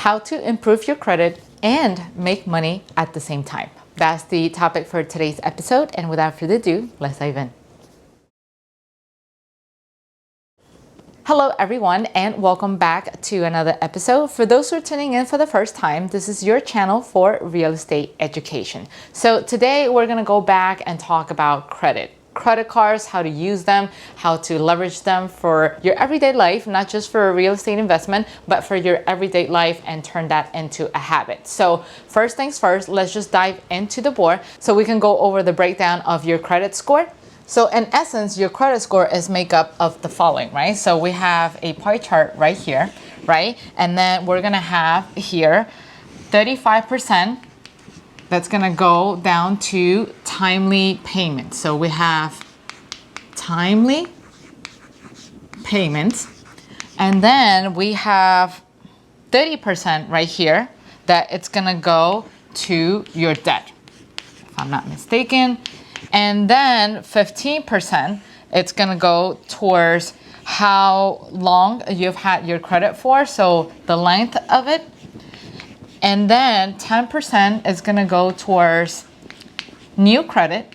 how to improve your credit and make money at the same time. That's the topic for today's episode, and without further ado, let's dive in. Hello everyone, and welcome back to another episode. For those who are tuning in for the first time, this is your channel for real estate education. So today we're gonna go back and talk about credit cards, how to use them, how to leverage them for your everyday life, not just for a real estate investment, but for your everyday life, and turn that into a habit. So first things first, let's just dive into the board so we can go over the breakdown of your credit score. So in essence, your credit score is made up of the following, right? So we have a pie chart right here, right? And then we're gonna have here 35% that's gonna go down to timely payments. So we have timely payments, and then we have 30% right here that it's gonna go to your debt, if I'm not mistaken. And then 15%, it's gonna go towards how long you've had your credit for, so the length of it. And then 10% is gonna go towards new credit.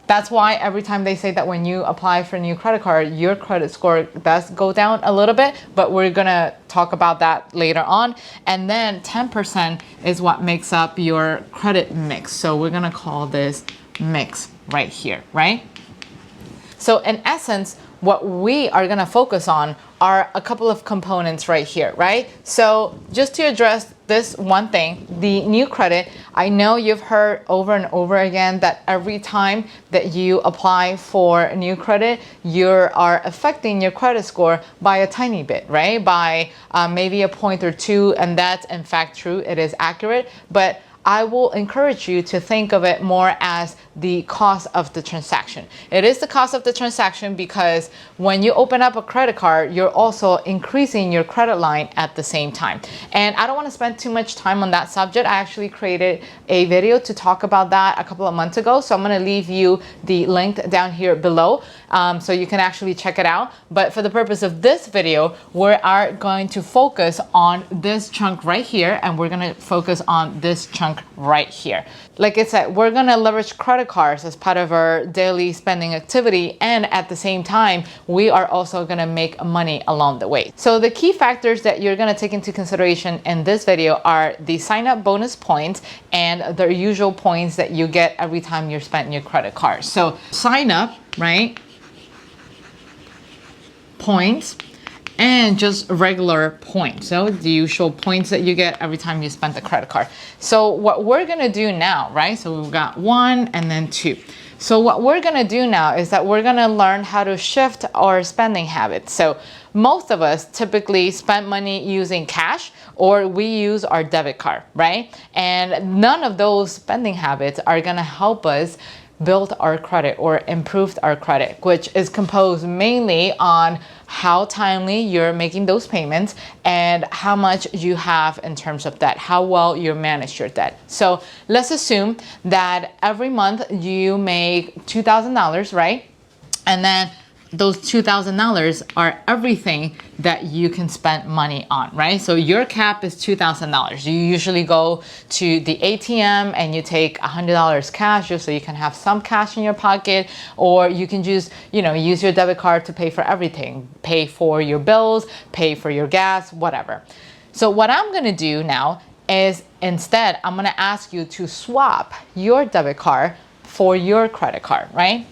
That's why every time they say that when you apply for a new credit card, your credit score does go down a little bit, but we're gonna talk about that later on. And then 10% is what makes up your credit mix. So we're gonna call this mix right here, right? So in essence, what we are gonna focus on are a couple of components right here, right? So just to address this one thing, the new credit, I know you've heard over and over again that every time that you apply for new credit, you are affecting your credit score by a tiny bit, right? By maybe a point or two, and that's in fact true, it is accurate, but I will encourage you to think of it more as the cost of the transaction. It is the cost of the transaction because when you open up a credit card, you're also increasing your credit line at the same time. And I don't want to spend too much time on that subject. I actually created a video to talk about that a couple of months ago. So I'm going to leave you the link down here below so you can actually check it out. But for the purpose of this video, we are going to focus on this chunk right here, and we're going to focus on this chunk right here. Like I said, we're gonna leverage credit cards as part of our daily spending activity, and at the same time, we are also gonna make money along the way. So the key factors that you're gonna take into consideration in this video are the sign-up bonus points and the usual points that you get every time you're spending your credit card. So sign up, right? Points. And just regular points, so the usual points that you get every time you spend the credit card. So what we're gonna do now, right? So we've got 1 and then 2. So what we're gonna do now is that we're gonna learn how to shift our spending habits. So most of us typically spend money using cash, or we use our debit card, right? And none of those spending habits are gonna help us build our credit or improved our credit, which is composed mainly on how timely you're making those payments and how much you have in terms of debt, how well you manage your debt. So let's assume that every month you make $2,000, right? And then those $2,000 are everything that you can spend money on, right? So your cap is $2,000. You usually go to the ATM and you take $100 cash just so you can have some cash in your pocket, or you can just, use your debit card to pay for everything, pay for your bills, pay for your gas, whatever. So what I'm gonna do now is instead, I'm gonna ask you to swap your debit card for your credit card, right?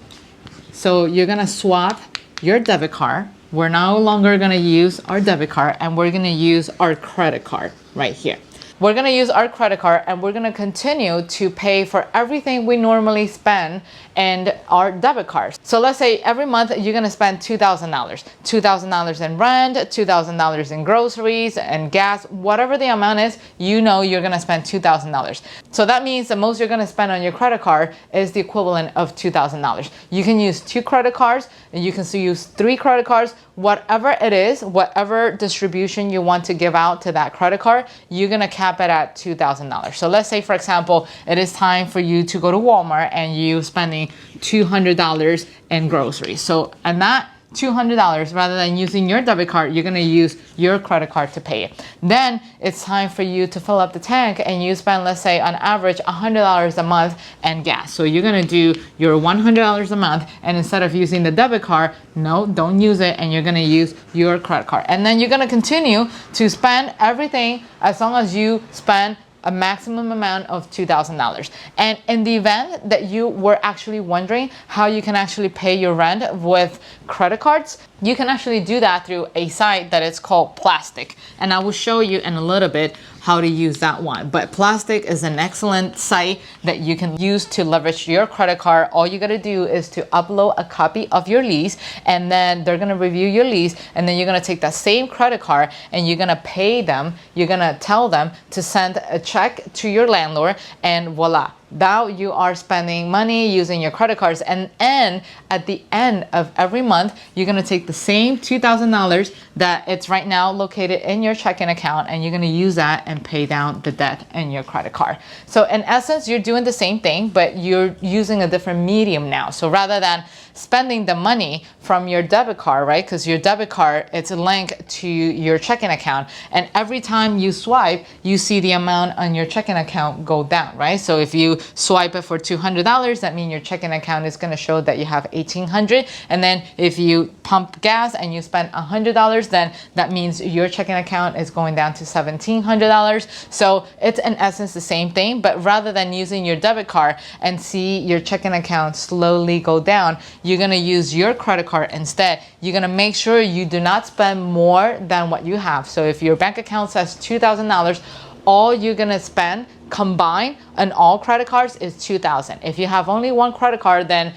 So you're gonna swap your debit card. We're no longer gonna use our debit card, and we're gonna use our credit card right here. We're gonna use our credit card, and we're gonna continue to pay for everything we normally spend in our debit cards. So let's say every month you're gonna spend $2,000. $2,000 in rent, $2,000 in groceries and gas, whatever the amount is, you're gonna spend $2,000. So that means the most you're gonna spend on your credit card is the equivalent of $2,000. You can use 2 credit cards, and you can still use 3 credit cards, whatever it is, whatever distribution you want to give out to that credit card, you're gonna cap it at $2,000. So let's say, for example, it is time for you to go to Walmart and you spending $200 in groceries. So, and that $200, rather than using your debit card, you're gonna use your credit card to pay it. Then it's time for you to fill up the tank, and you spend, let's say on average, $100 a month and gas. So you're gonna do your $100 a month, and instead of using the debit card, no, don't use it, and you're gonna use your credit card. And then you're gonna continue to spend everything as long as you spend a maximum amount of $2,000. And in the event that you were actually wondering how you can actually pay your rent with credit cards, you can actually do that through a site that is called Plastiq. And I will show you in a little bit how to use that one. But Plastiq is an excellent site that you can use to leverage your credit card. All you gotta do is to upload a copy of your lease, and then they're gonna review your lease, and then you're gonna take that same credit card and you're gonna pay them. You're gonna tell them to send a check to your landlord, and voila. Now you are spending money using your credit cards, and at the end of every month, you're gonna take the same $2,000 that it's right now located in your checking account, and you're gonna use that and pay down the debt in your credit card. So in essence, you're doing the same thing, but you're using a different medium now. So rather than spending the money from your debit card, right? Because your debit card, it's linked to your checking account, and every time you swipe, you see the amount on your checking account go down, right? So if you swipe it for $200, that means your checking account is going to show that you have $1,800. And then if you pump gas and you spend $100, then that means your checking account is going down to $1,700. So it's in essence the same thing, but rather than using your debit card and see your checking account slowly go down, you're going to use your credit card instead. You're going to make sure you do not spend more than what you have. So if your bank account says $2,000, all you're going to spend combined on all credit cards is $2,000. If you have only one credit card, then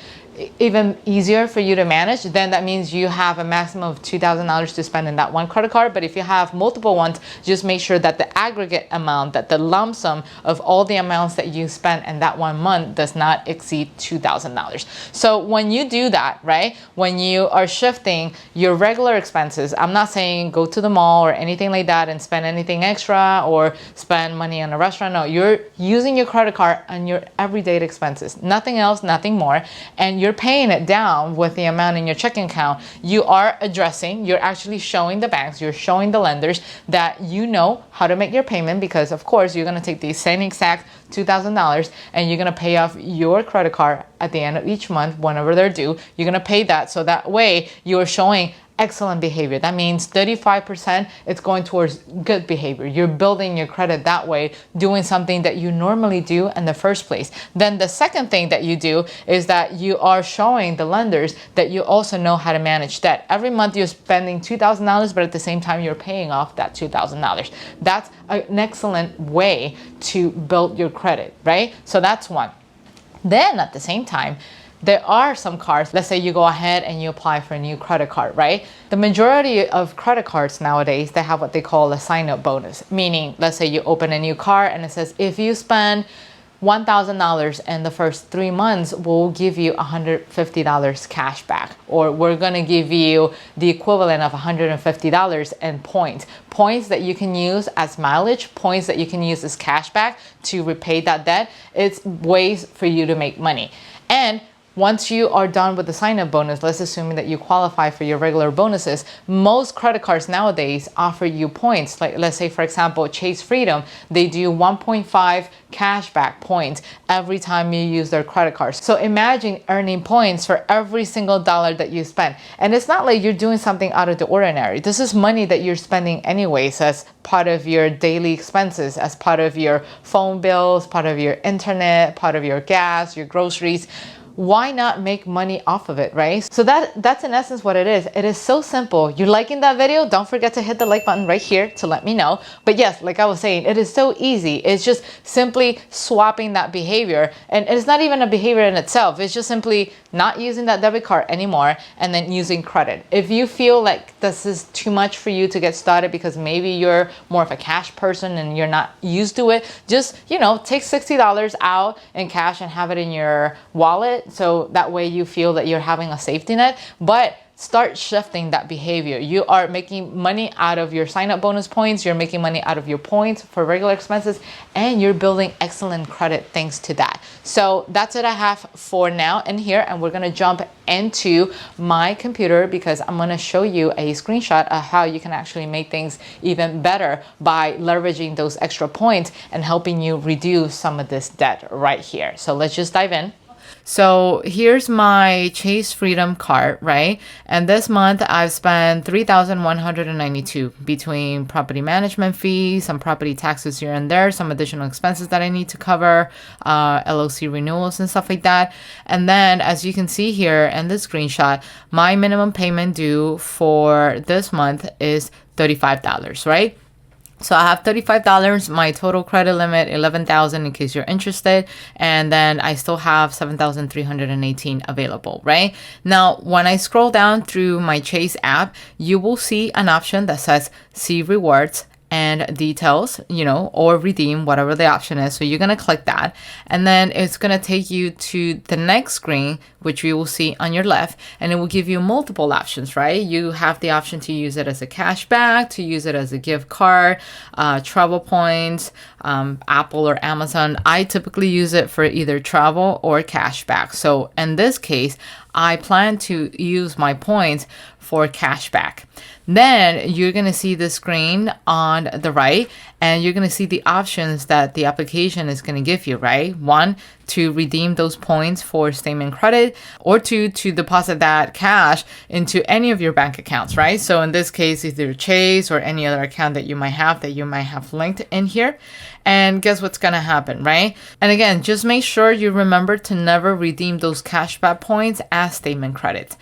even easier for you to manage. Then that means you have a maximum of $2,000 to spend in that one credit card. But if you have multiple ones, just make sure that the aggregate amount, that the lump sum of all the amounts that you spend in that 1 month does not exceed $2,000. So when you do that, right, when you are shifting your regular expenses, I'm not saying go to the mall or anything like that and spend anything extra or spend money on a restaurant. No, you're using your credit card on your everyday expenses, nothing else, nothing more. And you're paying it down with the amount in your checking account. You are addressing, you're actually showing the banks, you're showing the lenders that you know how to make your payment, because of course you're going to take the same exact $2,000 and you're going to pay off your credit card at the end of each month whenever they're due. You're going to pay that, so that way you're showing excellent behavior. That means 35% it's going towards good behavior. You're building your credit that way, doing something that you normally do in the first place. Then the second thing that you do is that you are showing the lenders that you also know how to manage debt. Every month you're spending $2,000, but at the same time you're paying off that $2,000. That's an excellent way to build your credit, right? So that's one. Then at the same time, there are some cards, let's say you go ahead and you apply for a new credit card, right? The majority of credit cards nowadays, they have what they call a sign-up bonus. Meaning, let's say you open a new card and it says, if you spend $1,000 in the first 3 months, we'll give you $150 cash back. Or we're gonna give you the equivalent of $150 in points. Points that you can use as mileage, points that you can use as cash back to repay that debt. It's ways for you to make money. And once you are done with the sign-up bonus, let's assume that you qualify for your regular bonuses. Most credit cards nowadays offer you points. Like, let's say, for example, Chase Freedom, they do 1.5 cashback points every time you use their credit cards. So imagine earning points for every single dollar that you spend. And it's not like you're doing something out of the ordinary. This is money that you're spending anyways as part of your daily expenses, as part of your phone bills, part of your internet, part of your gas, your groceries. Why not make money off of it, right? So that's in essence what it is. It is so simple. You're liking that video? Don't forget to hit the like button right here to let me know. But yes, like I was saying, it is so easy. It's just simply swapping that behavior. And it's not even a behavior in itself. It's just simply not using that debit card anymore and then using credit. If you feel like this is too much for you to get started because maybe you're more of a cash person and you're not used to it, just, take $60 out in cash and have it in your wallet. So that way you feel that you're having a safety net. But start shifting that behavior. You are making money out of your sign up bonus points, you're making money out of your points for regular expenses, and you're building excellent credit thanks to that. So that's what I have for now in here, and we're gonna jump into my computer because I'm gonna show you a screenshot of how you can actually make things even better by leveraging those extra points and helping you reduce some of this debt right here. So let's just dive in. So here's my Chase Freedom card, right? And this month I've spent $3,192 between property management fees, some property taxes here and there, some additional expenses that I need to cover, LLC renewals and stuff like that. And then as you can see here in the screenshot, my minimum payment due for this month is $35, right? So I have $35, my total credit limit, $11,000 in case you're interested. And then I still have $7,318 available, right? Now, when I scroll down through my Chase app, you will see an option that says see rewards and details, or redeem, whatever the option is. So you're going to click that, and then it's going to take you to the next screen, which you will see on your left, and it will give you multiple options, right? You have the option to use it as a cashback, to use it as a gift card, travel points, Apple or Amazon. I typically use it for either travel or cashback. So in this case, I plan to use my points for cashback. Then you're going to see the screen on the right, and you're going to see the options that the application is going to give you, right? One, to redeem those points for statement credit, or two, to deposit that cash into any of your bank accounts, right? So in this case, either Chase or any other account that you might have linked in here. And guess what's going to happen, right? And again, just make sure you remember to never redeem those cashback points as statement credit.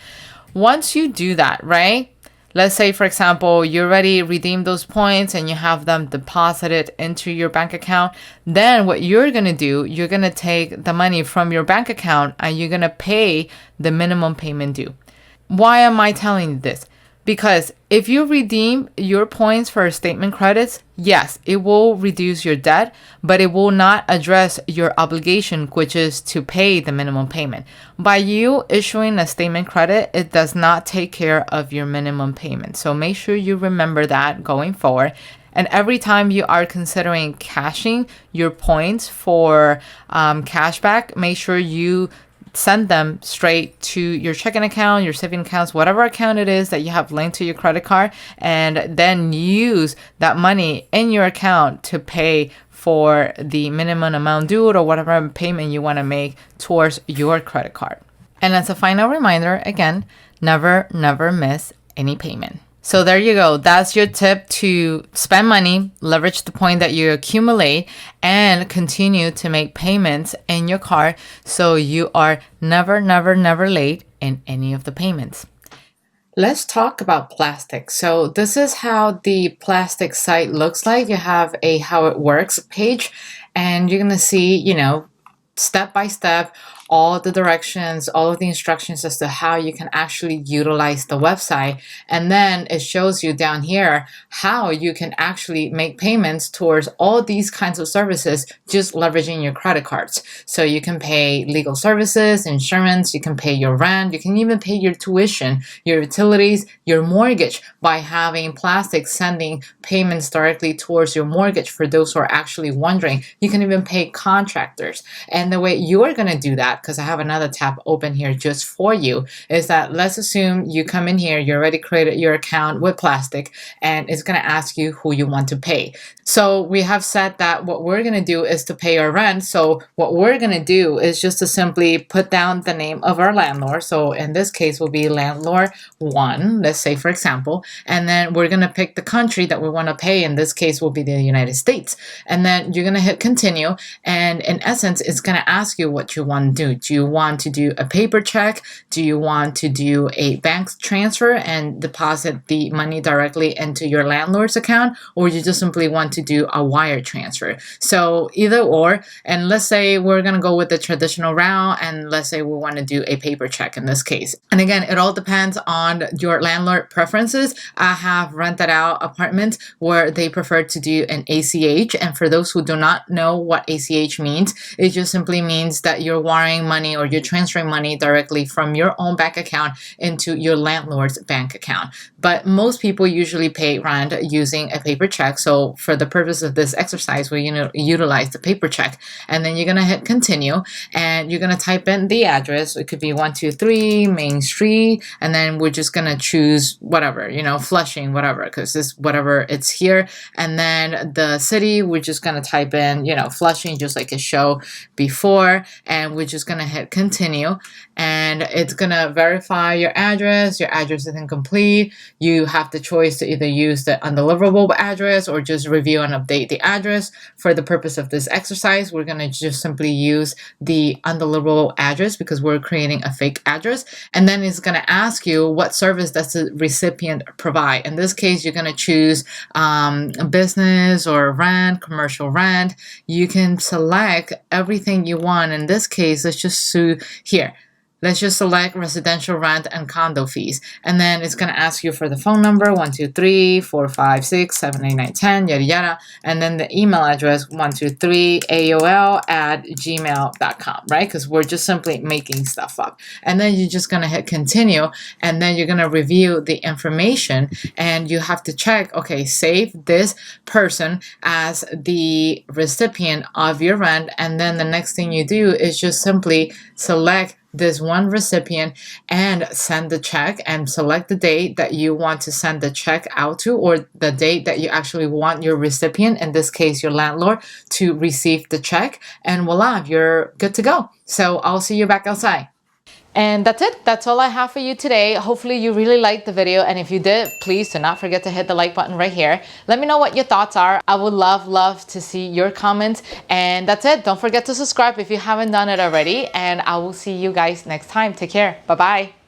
Once you do that, right? Let's say, for example, you already redeemed those points and you have them deposited into your bank account. Then what you're going to do, you're going to take the money from your bank account and you're going to pay the minimum payment due. Why am I telling you this? Because if you redeem your points for statement credits, yes, it will reduce your debt, but it will not address your obligation, which is to pay the minimum payment. By you issuing a statement credit, it does not take care of your minimum payment. So make sure you remember that going forward. And every time you are considering cashing your points for cashback, make sure you send them straight to your checking account, your saving accounts, whatever account it is that you have linked to your credit card, and then use that money in your account to pay for the minimum amount due or whatever payment you want to make towards your credit card. And as a final reminder, again, never miss any payment. So there you go. That's your tip to spend money, leverage the point that you accumulate, and continue to make payments in your car so you are never late in any of the payments. Let's talk about Plastiq. So this is how the Plastiq site looks like. You have a how it works page, and you're going to see, step by step, all the directions, all of the instructions as to how you can actually utilize the website. And then it shows you down here how you can actually make payments towards all these kinds of services just leveraging your credit cards. So you can pay legal services, insurance, you can pay your rent, you can even pay your tuition, your utilities, your mortgage by having Plastiq sending payments directly towards your mortgage for those who are actually wondering. You can even pay contractors. And the way you are going to do that, because I have another tab open here just for you, is that let's assume you come in here, you already created your account with Plastiq, and it's going to ask you who you want to pay. So we have said that what we're going to do is to pay our rent. So what we're going to do is just to simply put down the name of our landlord. So in this case will be landlord 1, let's say for example, and then we're going to pick the country that we want to pay. In this case will be the United States. And then you're going to hit continue. And in essence, it's going to ask you what you want to do. Do you want to do a paper check? Do you want to do a bank transfer and deposit the money directly into your landlord's account? Or you just simply want to do a wire transfer? So either or, and let's say we're going to go with the traditional route, and let's say we want to do a paper check in this case. And again, it all depends on your landlord preferences. I have rented out apartments where they prefer to do an ACH. And for those who do not know what ACH means, it just simply means that you're wiring sending money or you're transferring money directly from your own bank account into your landlord's bank account. But most people usually pay rent using a paper check. So for the purpose of this exercise, we utilize the paper check. And then you're going to hit continue and you're going to type in the address. It could be 123 Main Street. And then we're just going to choose whatever, Flushing, whatever, because this whatever it's here. And then the city, we're just going to type in, Flushing, just like it showed before. And we're just going to hit continue. And it's going to verify your address. Your address is incomplete. You have the choice to either use the undeliverable address or just review and update the address. For the purpose of this exercise, we're going to just simply use the undeliverable address because we're creating a fake address. And then it's going to ask you what service does the recipient provide. In this case, you're going to choose business or rent, commercial rent. You can select everything you want. In this case, let's just here. Let's just select residential rent and condo fees. And then it's going to ask you for the phone number, 123-456-78910, yada, yada. And then the email address, 123aol@gmail.com, right? Because we're just simply making stuff up. And then you're just going to hit continue. And then you're going to review the information. And you have to check, okay, save this person as the recipient of your rent. And then the next thing you do is just simply select this one recipient and send the check and select the date that you want to send the check out to, or the date that you actually want your recipient, in this case your landlord, to receive the check, and voila, you're good to go. So I'll see you back outside. And that's it. That's all I have for you today. Hopefully you really liked the video. And if you did, please do not forget to hit the like button right here. Let me know what your thoughts are. I would love to see your comments. And that's it. Don't forget to subscribe if you haven't done it already. And I will see you guys next time. Take care. Bye-bye.